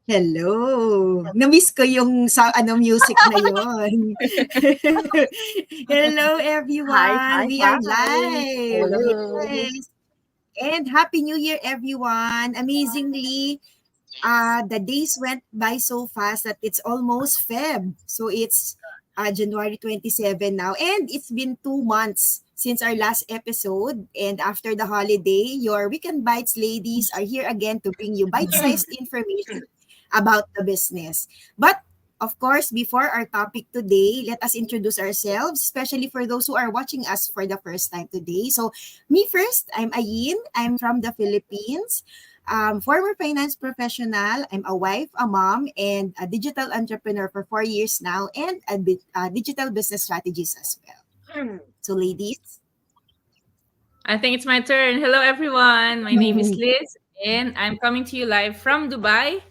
Hello. Na-miss ko yung music na yon. Hello Hi, everyone. hi, We are hi. live. Hello. Yes. And Happy New Year everyone. Amazingly, the days went by so fast that it's almost Feb. So it's January 27 now. And it's been 2 months since our last episode. And after the holiday, your Weekend Bites ladies are here again to bring you bite-sized information about the business. But of course, before our topic today, let us introduce ourselves, especially for those who are watching us for the first time today. So, me first, I'm Ayin. I'm from the Philippines. Former finance professional. I'm a wife, a mom, and a digital entrepreneur for 4 years now, and a digital business strategist as well. So, ladies. I think it's my turn. Hello, everyone. My name is Liz, and I'm coming to you live from Dubai.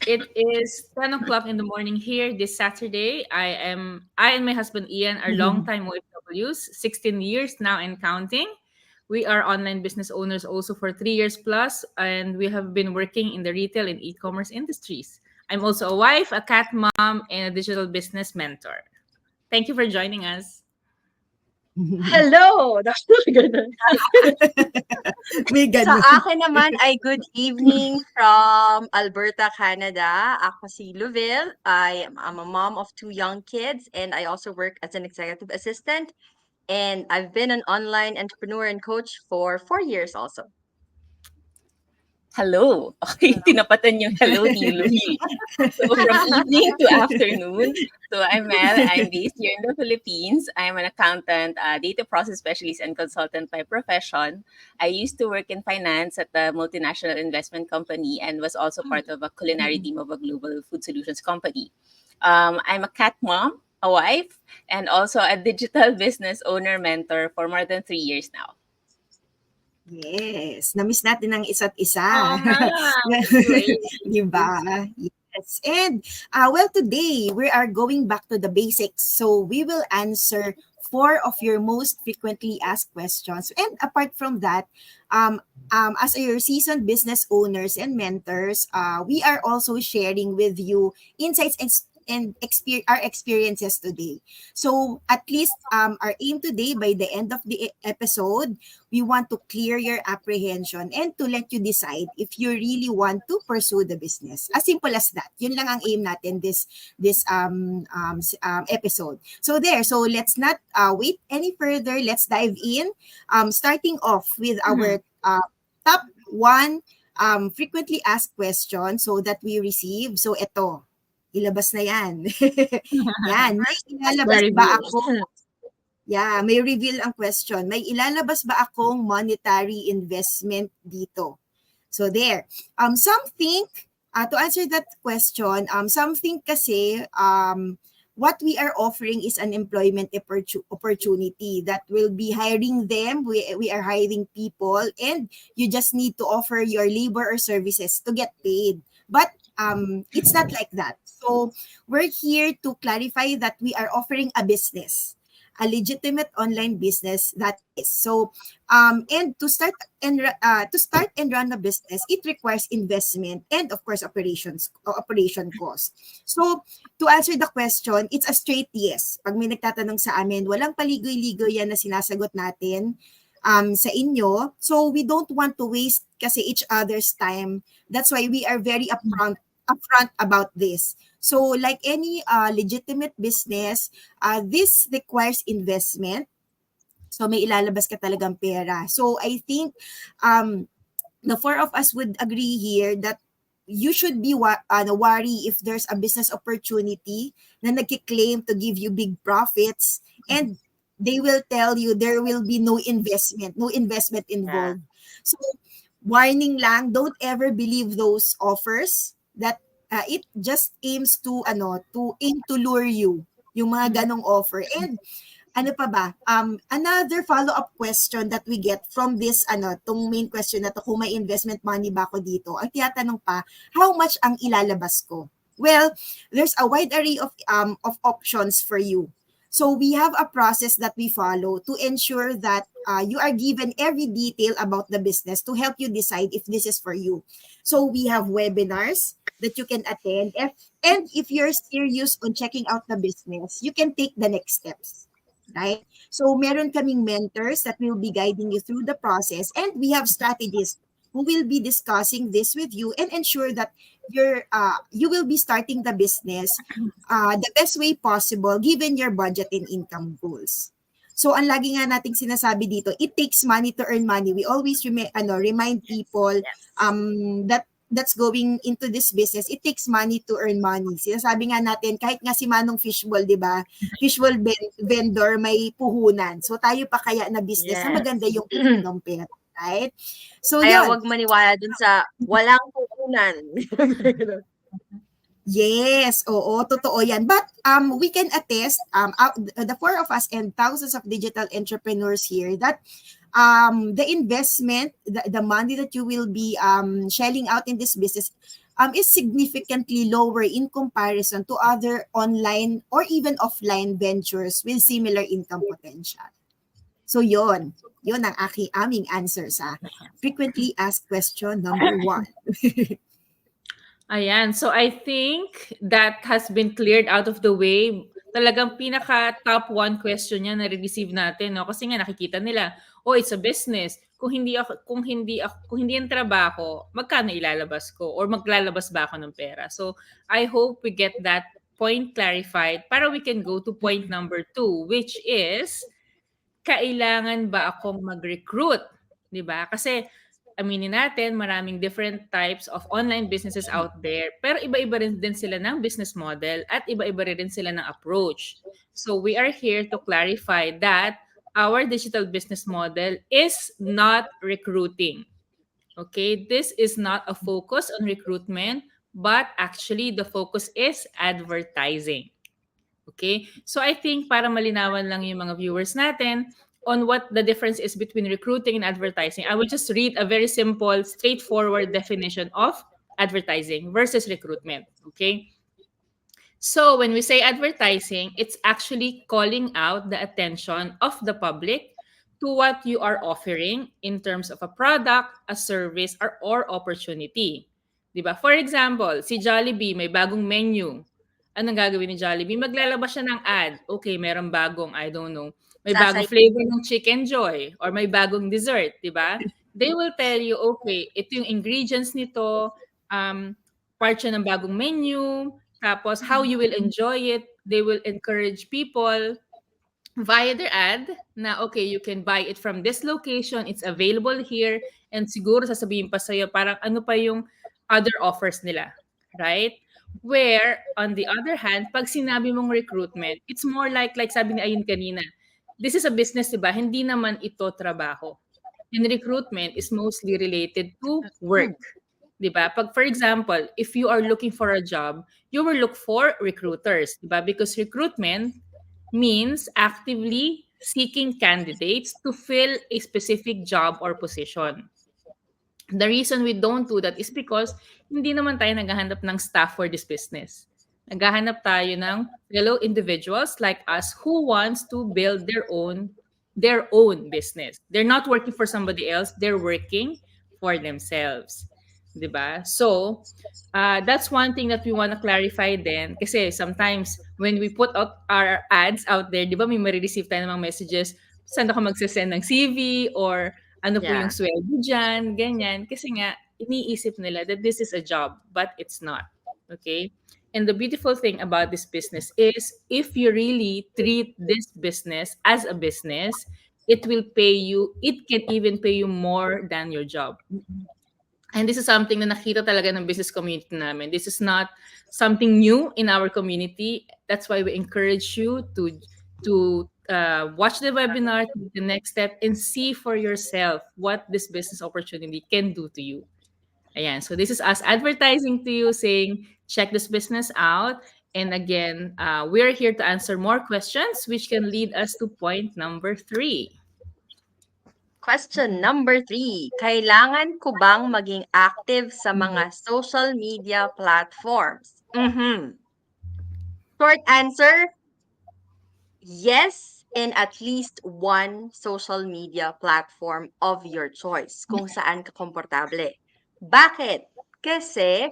It is 10 o'clock in the morning here this Saturday. I and my husband Ian are longtime OFWs, 16 years now and counting. We are online business owners also for 3 years plus, and we have been working in the retail and e-commerce industries. I'm also a wife, a cat mom, and a digital business mentor. Thank you for joining us. Hello! That's really good. May Sa ganun. akin naman ay good evening from Alberta, Canada. Ako si Louville. I'm a mom of 2 young kids and I also work as an executive assistant. And I've been an online entrepreneur and coach for 4 years also. Hello. Okay, tinapatan yung hello ni Louie. So from evening to afternoon. So I'm Mel. I'm based here in the Philippines. I'm an accountant, data process specialist, and consultant by profession. I used to work in finance at a multinational investment company and was also part of a culinary team of a global food solutions company. I'm a cat mom, a wife, and also a digital business owner mentor for more than 3 years now. Yes, na-miss natin ang isa't isa. Oo nga, Di ba? Yes. And well, today we are going back to the basics. So we will answer 4 of your most frequently asked questions. And apart from that, as your seasoned business owners and mentors, we are also sharing with you insights and our experiences today. So at least our aim today by the end of the episode, we want to clear your apprehension and to let you decide if you really want to pursue the business. As simple as that. Yun lang ang aim natin this episode. So there. So let's not wait any further. Let's dive in. Starting off with our top 1 frequently asked question so that we receive. So ito, ilabas na yan. Yan. May ilalabas ba ako? Yeah, may reveal ang question. May ilalabas ba akong monetary investment dito? So there. Some think, to answer that question, some think kasi what we are offering is an employment opportunity that will be hiring them. We are hiring people and you just need to offer your labor or services to get paid. But it's not like that. So we're here to clarify that we are offering a business, a legitimate online business that is. So and to start and run a business, it requires investment and of course operation cost. So to answer the question, it's a straight yes. Pag may nagtatanong sa amin, walang paligoy-ligoy yan na sinasagot natin sa inyo. So we don't want to waste kasi each other's time. That's why we are very upfront about this. So like any legitimate business, this requires investment. So may ilalabas ka talagang pera. So I think the 4 of us would agree here that you should be worry if there's a business opportunity na nagki-claim to give you big profits and they will tell you there will be no investment involved. So warning lang, don't ever believe those offers that it just aims to lure you yung mga ganong offer. And ano pa ba? Another follow-up question that we get from this tong main question na to, kung may investment money ba ako dito, ang tinatanong pa, how much ang ilalabas ko? Well, there's a wide array of options for you. So we have a process that we follow to ensure that you are given every detail about the business to help you decide if this is for you. So we have webinars that you can attend. And if you're serious on checking out the business, you can take the next steps, right? So meron kaming mentors that will be guiding you through the process, and we have strategists who will be discussing this with you and ensure that you will be starting the business the best way possible given your budget and income goals. So ang lagi nga nating sinasabi dito, it takes money to earn money. We always remind people that's going into this business, it takes money to earn money. Sinasabi nga natin, kahit nga si Manong Fishball, di ba? Fishball vendor, may puhunan. So tayo pa kaya na business na maganda yung ng pera, right? So Kaya yun. wag maniwala dun sa walang puhunan. Yes, oo, totoo yan. But we can attest, the four of us and thousands of digital entrepreneurs here, that the investment, the money that you will be shelling out in this business is significantly lower in comparison to other online or even offline ventures with similar income potential. So yun ang aming answer sa frequently asked question number 1. Ayan. So I think that has been cleared out of the way. Talagang pinaka top 1 question niya na receive natin, no? Kasi nga nakikita nila, oh, it's a business. Kung hindi ang trabaho, magkano ilalabas ko or maglalabas ba ako ng pera? So I hope we get that point clarified para we can go to point number 2, which is kailangan ba akong mag-recruit? 'Di ba? Kasi aminin natin, maraming different types of online businesses out there, pero iba-iba rin din sila ng business model at iba-iba rin sila ng approach. So we are here to clarify that our digital business model is not recruiting. Okay? This is not a focus on recruitment, but actually the focus is advertising. Okay? So I think para malinawan lang yung mga viewers natin, on what the difference is between recruiting and advertising, I will just read a very simple, straightforward definition of advertising versus recruitment. Okay? So when we say advertising, it's actually calling out the attention of the public to what you are offering in terms of a product, a service, or opportunity. Diba? For example, si Jollibee may bagong menu. Anong gagawin ni Jollibee? Maglalabas siya ng ad. Okay, merong bagong, I don't know, may bagong flavor ng Chicken Joy or may bagong dessert, di ba? They will tell you, okay, ito yung ingredients nito, part siya ng bagong menu, tapos how you will enjoy it. They will encourage people via their ad na, okay, you can buy it from this location, it's available here, and siguro sasabihin pa sa'yo parang ano pa yung other offers nila, right? Where, on the other hand, pag sinabi mong recruitment, it's more like sabi ni Ayun kanina, this is a business, diba? Hindi naman ito trabaho. And recruitment is mostly related to work. Diba? Pag, for example, if you are looking for a job, you will look for recruiters. Diba? Because recruitment means actively seeking candidates to fill a specific job or position. The reason we don't do that is because hindi naman tayo naghahanap ng staff for this business. Naghahanap tayo ng fellow individuals like us who wants to build their own business. They're not working for somebody else, they're working for themselves. Diba? So, that's one thing that we want to clarify then. Kasi sometimes when we put out our ads out there, diba may marireceive tayo ng mga messages, saan ako magsasend ng CV or ano po yung sweldo dyan, ganyan. Kasi nga, iniisip nila that this is a job, but it's not. Okay? And the beautiful thing about this business is if you really treat this business as a business, it will pay you, it can even pay you more than your job. And this is something na nakita talaga ng business community namin. This is not something new in our community. That's why we encourage you to watch the webinar, the next step, and see for yourself what this business opportunity can do to you. Ayan, so this is us advertising to you, saying, check this business out. And again, we're here to answer more questions, which can lead us to point number 3. Question number 3. Kailangan ko bang maging active sa mga social media platforms? Short answer, yes in at least one social media platform of your choice kung saan ka komportable. Bakit? Kasi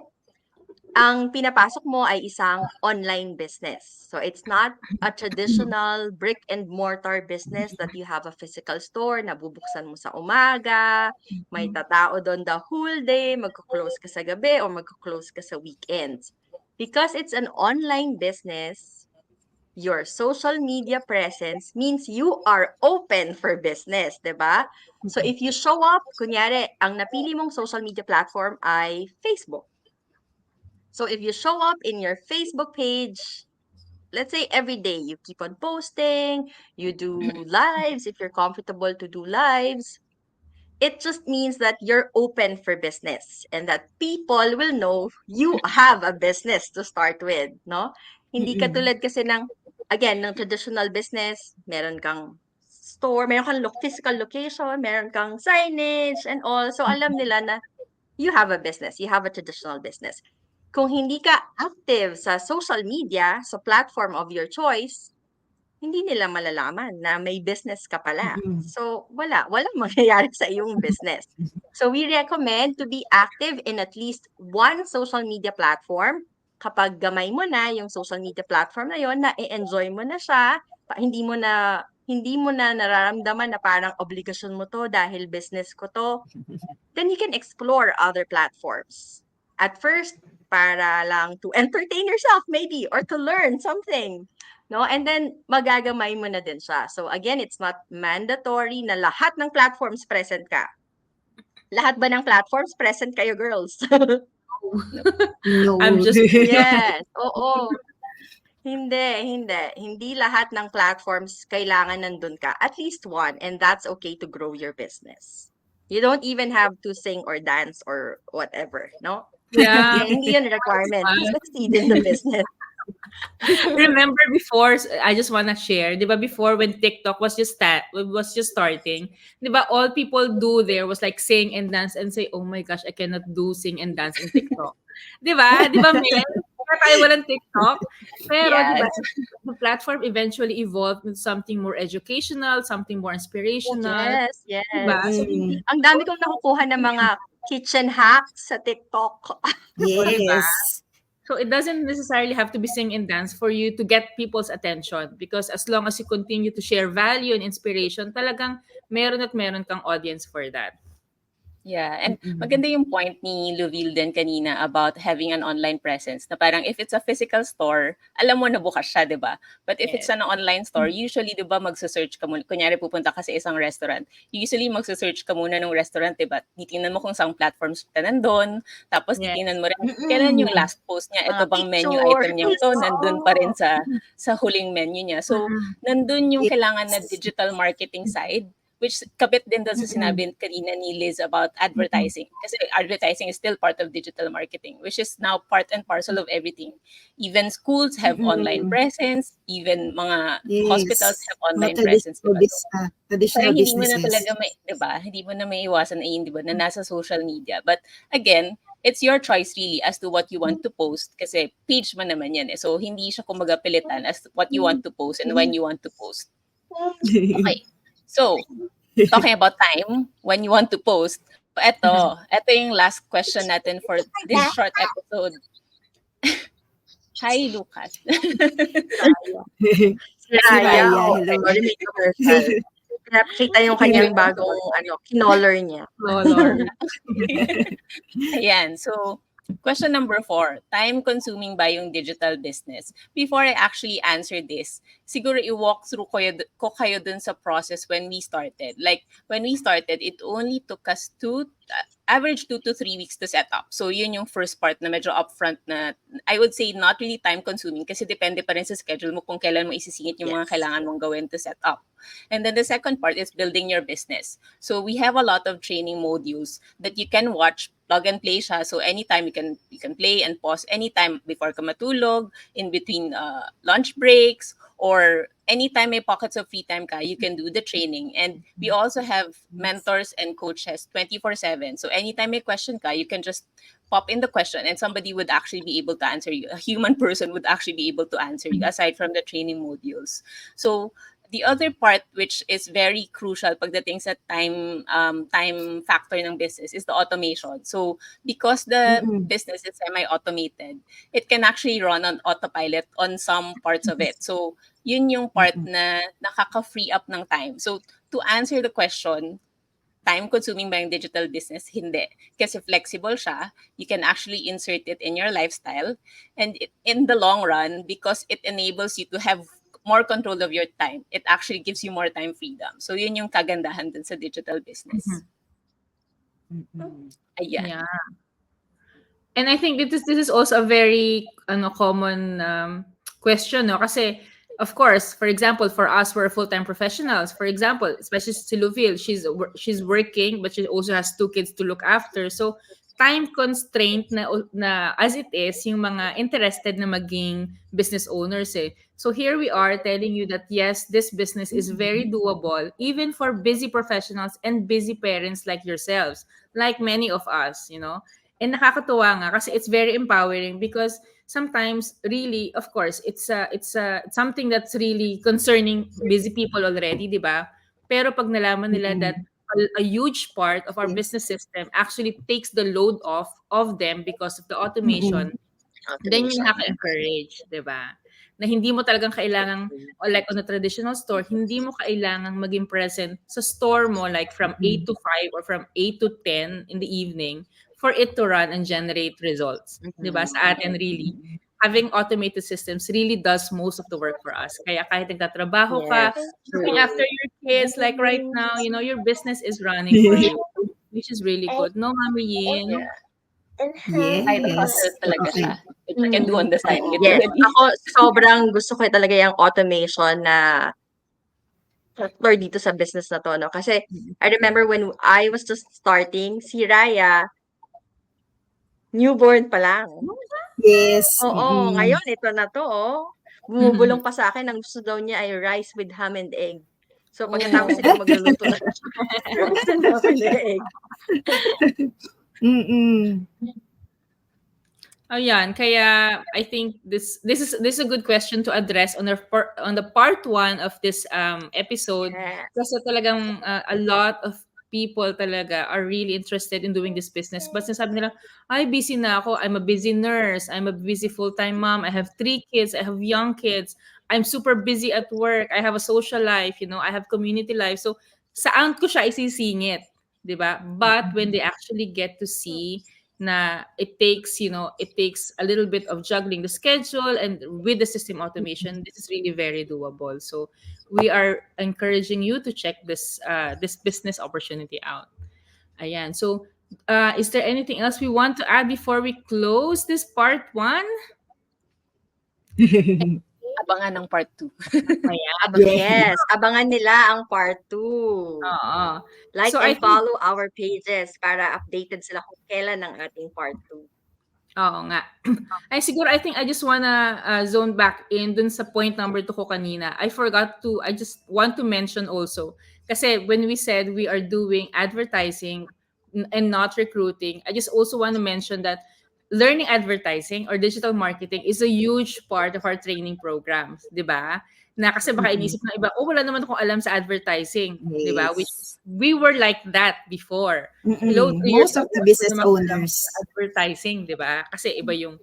ang pinapasok mo ay isang online business. So it's not a traditional brick and mortar business that you have a physical store na bubuksan mo sa umaga, may tatao doon the whole day, magko-close ka sa gabi or magko-close ka sa weekends. Because it's an online business, your social media presence means you are open for business, 'di ba? So if you show up, kunyari, ang napili mong social media platform ay Facebook. So if you show up in your Facebook page, let's say every day, you keep on posting, you do lives if you're comfortable to do lives, it just means that you're open for business and that people will know you have a business to start with, no? Hindi katulad kasi ng, again, ng traditional business, meron kang store, meron kang physical location, meron kang signage and all. So alam nila na you have a business, you have a traditional business. Kung hindi ka active sa social media, sa platform of your choice, hindi nila malalaman na may business ka pala. So, walang mangyayari sa iyong business. So, we recommend to be active in at least one social media platform. Kapag gamay mo na yung social media platform na yon, na i-enjoy mo na siya, hindi mo na nararamdaman na parang obligasyon mo to dahil business ko to, then you can explore other platforms. At first, para lang to entertain yourself maybe or to learn something. No? And then, magagamay mo na din siya. So again, it's not mandatory na lahat ng platforms present ka. Lahat ba ng platforms present kayo, girls? No. I'm just Yes, oo. Hindi. Hindi lahat ng platforms kailangan nandun ka. At least one, and that's okay to grow your business. You don't even have to sing or dance or whatever, no? yeah. Hindi yun requirement to succeed in the business. Remember before, I just wanna share, di ba before when TikTok was just starting, di ba all people do there was like sing and dance and say, oh my gosh, I cannot do sing and dance in TikTok. Di ba? Di ba, Mel? Kaya tayo walang TikTok. Pero di ba, Yes. the platform eventually evolved into something more educational, something more inspirational. Yes, Diba? yes. So, Ang dami kong nakukuha ng mga kitchen hacks sa TikTok. Yes. So it doesn't necessarily have to be sing and dance for you to get people's attention, because as long as you continue to share value and inspiration, talagang meron at meron kang audience for that. Yeah, and maganda yung point ni Loville din kanina about having an online presence. Na parang if it's a physical store, alam mo na bukas siya, di ba? But if it's an online store, usually, di ba, magsa-search ka muna. Kunyari, pupunta ka sa isang restaurant. Usually, magsa-search ka muna ng restaurant, di ba? Titingnan mo kung saan platforms ka nandun. Tapos, Yes. titingnan mo rin, kailan yung last post niya? Ito Mga bang menu picture. item niya ito? Nandun pa rin sa huling menu niya. So, nandun yung kailangan na digital marketing side, which kabit din doon sa sinabi kanina ni Liz about advertising. Kasi advertising is still part of digital marketing, which is now part and parcel of everything. Even schools have online presence, even mga hospitals have online presence. Diba? So, Traditional parang hindi mo na businesses. talaga diba? Hindi mo na may iwasan na diba, na nasa social media. But again, it's your choice really as to what you want to post kasi page mo naman yan eh. So, hindi siya kumbaga pilitan as to what you want to post and when you want to post. Okay. So, talking about time, when you want to post, ito yung last question natin for this short episode. Hi, Lucas. Si Raya. Oh, sorry, may commercial. Pinapakita yung kanyang bagong kinoller niya. Ayan, so question number 4, time-consuming ba yung digital business? Before I actually answer this, siguro i-walk through ko kayo dun sa process when we started. Like, when we started, it only took us average 2 to 3 weeks to set up. So, yun yung first part na medyo upfront na, I would say, not really time-consuming kasi depende pa rin sa schedule mo kung kailan mo isisingit yung mga kailangan mong gawin to set up. And then the second part is building your business. So, we have a lot of training modules that you can watch, plug and play siya. So, anytime you can play and pause anytime before ka matulog, in between lunch breaks, or anytime may pockets of free time ka, you can do the training. And we also have mentors and coaches 24/7. So anytime may question ka, you can just pop in the question and somebody would actually be able to answer you. A human person would actually be able to answer you aside from the training modules. So the other part which is very crucial pagdating sa time factor ng business is the automation. So because the business is semi-automated, it can actually run on autopilot on some parts of it. So yun yung part na nakaka-free up ng time. So to answer the question, time-consuming ba yung digital business? Hindi. Kasi flexible siya. You can actually insert it in your lifestyle. And in the long run, because it enables you to have more control of your time, it actually gives you more time freedom. So yun yung kagandahan dun sa digital business. Ayan. Yeah. And I think this is also a very common question, no? Kasi of course, for example, for us, we're full-time professionals. For example, especially si Loville, she's working, but she also has 2 kids to look after. So time constraint na as it is, yung mga interested na maging business owners eh. So here we are telling you that yes, this business is very doable, even for busy professionals and busy parents like yourselves, like many of us, you know. And nakakatuwa nga kasi it's very empowering because sometimes really, of course, it's something that's really concerning busy people already, di ba? Pero pag nalaman nila that a huge part of our business system actually takes the load off of them because of the automation, then yung nakaka-encourage, di ba? Na hindi mo talagang kailangang, like on a traditional store, hindi mo kailangang maging present sa store mo like from 8 to 5 or from 8 to 10 in the evening for it to run and generate results. Diba? Sa atin, really, having automated systems really does most of the work for us. Kaya kahit nagtatrabaho ka, looking after your kids, like right now, you know, your business is running for you, which is really good. No, Mami Yin? Yes. Side hustle talaga siya. Which you can do on the side. Yes. Ako, sobrang gusto ko talaga yung automation na factor dito sa business na to, no? Kasi I remember when I was just starting, si Raya, newborn pa lang. Yes. Oo, ngayon ito na to, oh. Bumubulong pa sa akin, ang gusto daw niya ay rice with ham and egg. So pagkatapos siguro magluluto na siya. Rice and ham and egg. Ayan, kaya I think this is a good question to address on the part 1 of this episode. Yes. Kasi talagang a lot of people talaga are really interested in doing this business. But sinasabi nila, ay, busy na ako. I'm a busy nurse. I'm a busy full-time mom. I have 3 kids. I have young kids. I'm super busy at work. I have a social life. You know, I have community life. So, saan ko siya isisingit? Diba? But when they actually get to see na it takes a little bit of juggling the schedule and with the system automation, this is really very doable. So we are encouraging you to check this business opportunity out. Ayan. So is there anything else we want to add before we close this part 1? Abangan ng part 2. Yes, abangan nila ang part 2. Oo. Like So and follow our pages para updated sila kung kailan ang ating part 2. Oo nga. I think I just wanna zone back in dun sa point number 2 ko kanina. I just want to mention also, kasi when we said we are doing advertising and not recruiting, I just also want to mention that learning advertising or digital marketing is a huge part of our training programs, di ba? Na kasi baka inisip ng iba, wala naman akong alam sa advertising, di ba? Which we were like that before. Most of the business owners. Advertising, di ba? Kasi iba yung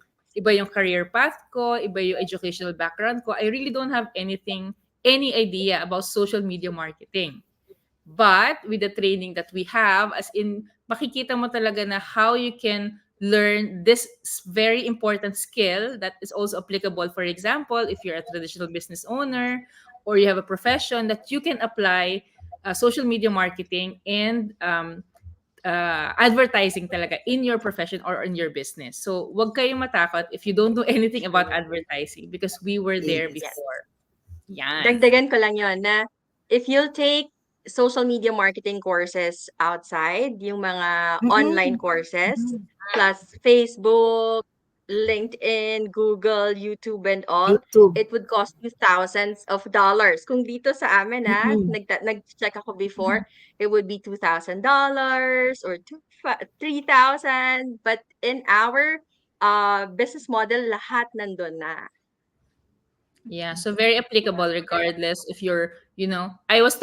career path ko, iba yung educational background ko. I really don't have any idea about social media marketing. But with the training that we have, as in, makikita mo talaga na how you can learn this very important skill that is also applicable. For example, if you're a traditional business owner or you have a profession, that you can apply social media marketing and advertising talaga in your profession or in your business. So wag kayong matakot if you don't know anything about advertising because we were there before. Yan. Dagdagan ko lang yon na if you'll take social media marketing courses outside, yung mga online courses, plus Facebook, LinkedIn, Google, YouTube, and all, YouTube. it would cost you thousands of dollars. Kung dito sa amin, Mm-mm. nag-check ako before, it would be $2,000 or 3,000. But in our business model, lahat nandun na. Yeah, so very applicable regardless if you're, I was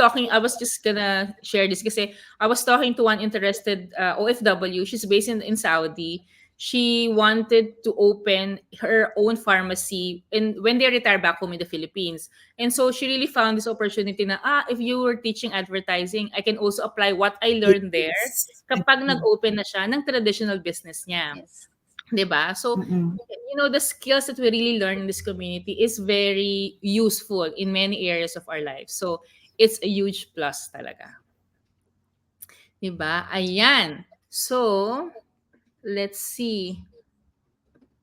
just gonna share this because I was talking to one interested OFW. She's based in Saudi. She wanted to open her own pharmacy when they retire back home in the Philippines. And so she really found this opportunity na, if you were teaching advertising, I can also apply what I learned there Yes. kapag nag-open na siya ng traditional business niya. Yes. 'Di ba? So, Mm-mm. the skills that we really learn in this community is very useful in many areas of our life. So, it's a huge plus talaga. 'Di ba? Ayan. So, let's see.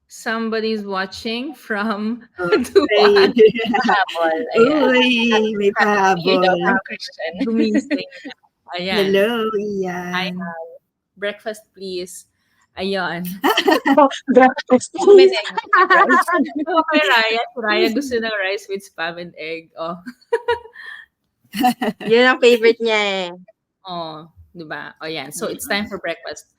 Somebody's watching from Dubai. Pahabol. Ayan. Uy, may Here daw pahabol. ang question. Gumising na. Ayan. Hello, Hi, Ian. breakfast please. Ayan. Breakfast. May egg. Okay, Raya. Si Raya gusto ng rice with spam and egg. Oh. Yun ang favorite niya eh. Oh, di ba? Oh, yan. So, it's time for breakfast.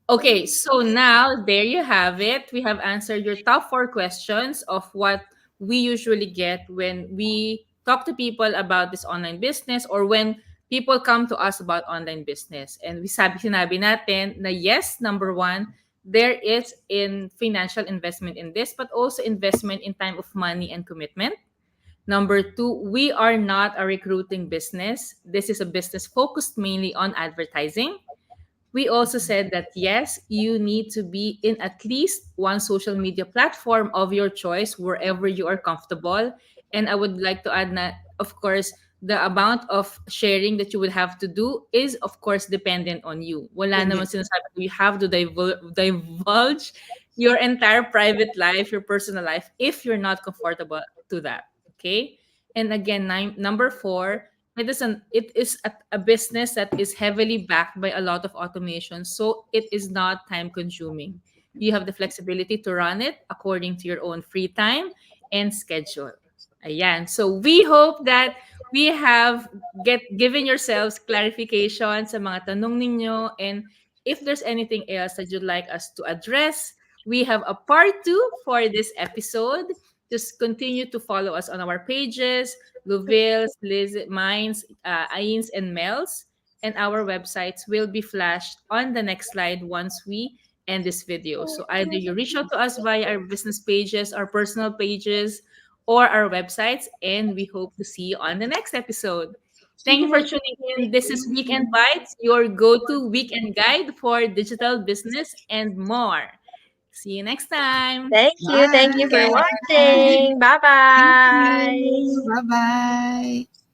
Okay, so now, there you have it. We have answered your top 4 questions of what we usually get when we talk to people about this online business or when people come to us about online business. And sinabi natin na yes, number 1, there is in financial investment in this, but also investment in time of money and commitment. Number 2, we are not a recruiting business. This is a business focused mainly on advertising. We also said that yes, you need to be in at least one social media platform of your choice wherever you are comfortable. And I would like to add that, of course, the amount of sharing that you would have to do is, of course, dependent on you. Wala naman sinasabi you have to divulge your entire private life, your personal life, if you're not comfortable to that. Okay? And again, number 4, it is a business that is heavily backed by a lot of automation, so it is not time consuming. You have the flexibility to run it according to your own free time and schedule. Ayan. So we hope that we have given yourselves clarification sa mga tanong ninyo, and if there's anything else that you'd like us to address, we have a part 2 for this episode. Just continue to follow us on our pages, Louvilles, Liz, Mines, Ains, and Mel's. And our websites will be flashed on the next slide once we end this video. So either you reach out to us via our business pages, our personal pages, or our websites, and we hope to see you on the next episode. Thank you for tuning in. This is Weekend Bites, your go-to weekend guide for digital business and more. See you next time. Thank you. Thank you for Bye. watching. Bye-bye. Thank you. Bye-bye.